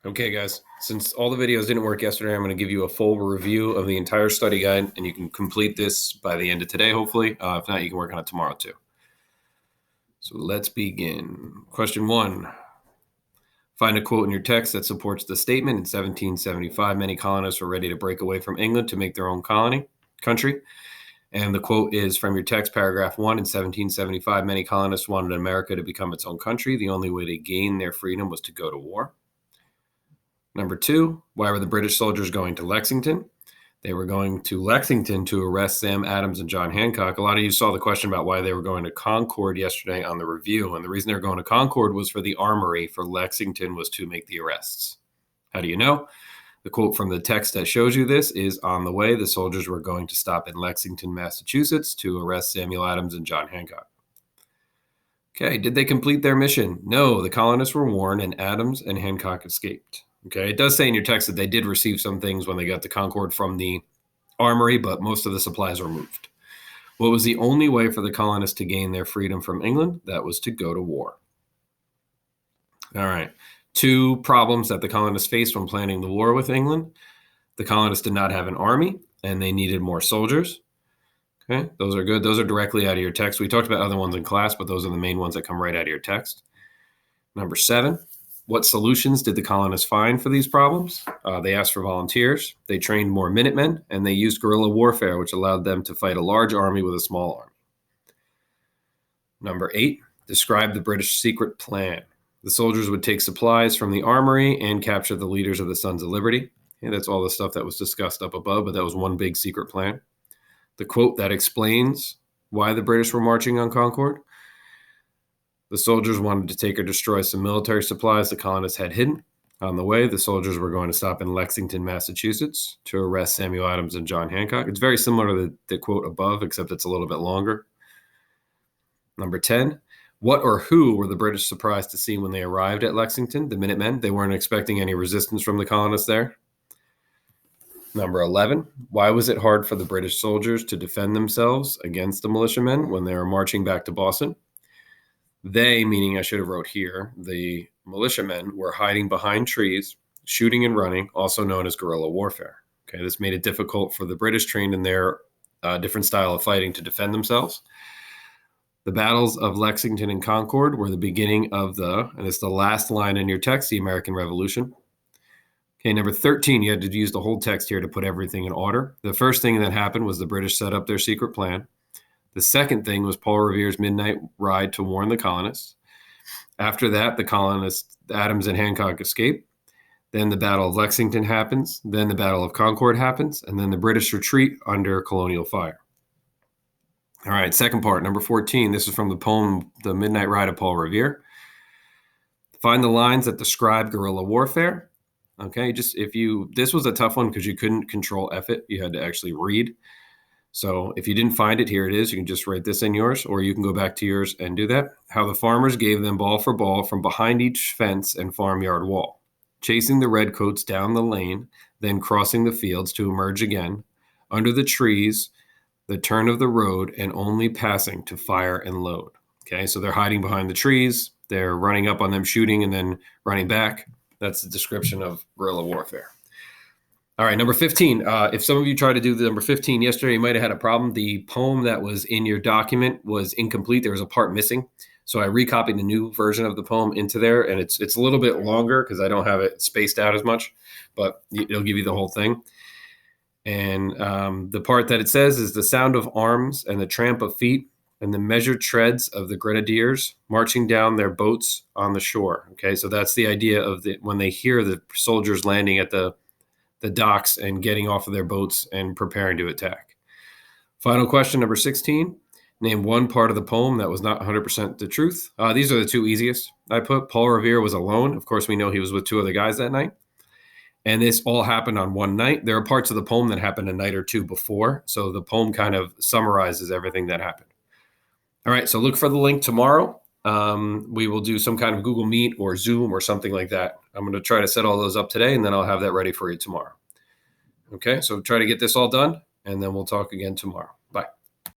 Okay, guys, since all the videos didn't work yesterday, I'm going to give you a full review of the entire study guide, and you can complete this by the end of today, hopefully. If not, you can work on it tomorrow, too. So let's begin. Question 1. Find a quote in your text that supports the statement. In 1775, many colonists were ready to break away from England to make their own country. And the quote is from your text, paragraph 1. In 1775, many colonists wanted America to become its own country. The only way to gain their freedom was to go to war. Number 2, why were the British soldiers going to Lexington? They were going to Lexington to arrest Sam Adams and John Hancock. A lot of you saw the question about why they were going to Concord yesterday on the review. And the reason they were going to Concord was for the armory. For Lexington was to make the arrests. How do you know? The quote from the text that shows you this is, on the way, the soldiers were going to stop in Lexington, Massachusetts to arrest Samuel Adams and John Hancock. Okay, did they complete their mission? No, the colonists were warned and Adams and Hancock escaped. Okay, it does say in your text that they did receive some things when they got to Concord from the armory, but most of the supplies were moved. What was the only way for the colonists to gain their freedom from England? That was to go to war. All right, 2 problems that the colonists faced when planning the war with England. The colonists did not have an army, and they needed more soldiers. Okay, those are good. Those are directly out of your text. We talked about other ones in class, but those are the main ones that come right out of your text. Number 7. What solutions did the colonists find for these problems? They asked for volunteers, they trained more Minutemen, and they used guerrilla warfare, which allowed them to fight a large army with a small army. Number 8, describe the British secret plan. The soldiers would take supplies from the armory and capture the leaders of the Sons of Liberty. Okay, that's all the stuff that was discussed up above, but that was one big secret plan. The quote that explains why the British were marching on Concord. The soldiers wanted to take or destroy some military supplies the colonists had hidden. On the way, the soldiers were going to stop in Lexington, Massachusetts to arrest Samuel Adams and John Hancock. It's very similar to the quote above, except it's a little bit longer. Number 10, what or who were the British surprised to see when they arrived at Lexington? The Minutemen. They weren't expecting any resistance from the colonists there. Number 11, why was it hard for the British soldiers to defend themselves against the militiamen when they were marching back to Boston? They, meaning I should have wrote here, the militiamen were hiding behind trees, shooting and running, also known as guerrilla warfare. Okay, this made it difficult for the British trained in their different style of fighting to defend themselves. The battles of Lexington and Concord were the beginning of and it's the last line in your text, the American Revolution. Okay, number 13, you had to use the whole text here to put everything in order. The first thing that happened was the British set up their secret plan. The second thing was Paul Revere's midnight ride to warn the colonists. After that, the colonists, Adams and Hancock, escape. Then the Battle of Lexington happens. Then the Battle of Concord happens. And then the British retreat under colonial fire. All right, second part, number 14. This is from the poem, The Midnight Ride of Paul Revere. Find the lines that describe guerrilla warfare. Okay, this was a tough one because you couldn't control F it. You had to actually read. So if you didn't find it, here it is. You can just write this in yours, or you can go back to yours and do that. How the farmers gave them ball for ball from behind each fence and farmyard wall, chasing the redcoats down the lane, then crossing the fields to emerge again, under the trees, the turn of the road, and only passing to fire and load. Okay, so they're hiding behind the trees. They're running up on them, shooting, and then running back. That's the description of guerrilla warfare. All right, number 15. If some of you tried to do the number 15 yesterday, you might have had a problem. The poem that was in your document was incomplete. There was a part missing. So I recopied the new version of the poem into there, and it's a little bit longer because I don't have it spaced out as much, but it'll give you the whole thing. And the part that it says is the sound of arms and the tramp of feet and the measured treads of the grenadiers marching down their boats on the shore. Okay, so that's the idea of when they hear the soldiers landing at the docks and getting off of their boats and preparing to attack. Final question, number 16. Name one part of the poem that was not 100% the truth. These are the 2 easiest. I put Paul Revere was alone. Of course, we know he was with 2 other guys that night. And this all happened on one night. There are parts of the poem that happened a night or 2 before. So the poem kind of summarizes everything that happened. All right, so look for the link tomorrow. We will do some kind of Google Meet or Zoom or something like that. I'm going to try to set all those up today, and then I'll have that ready for you tomorrow. Okay, so try to get this all done, and then we'll talk again tomorrow.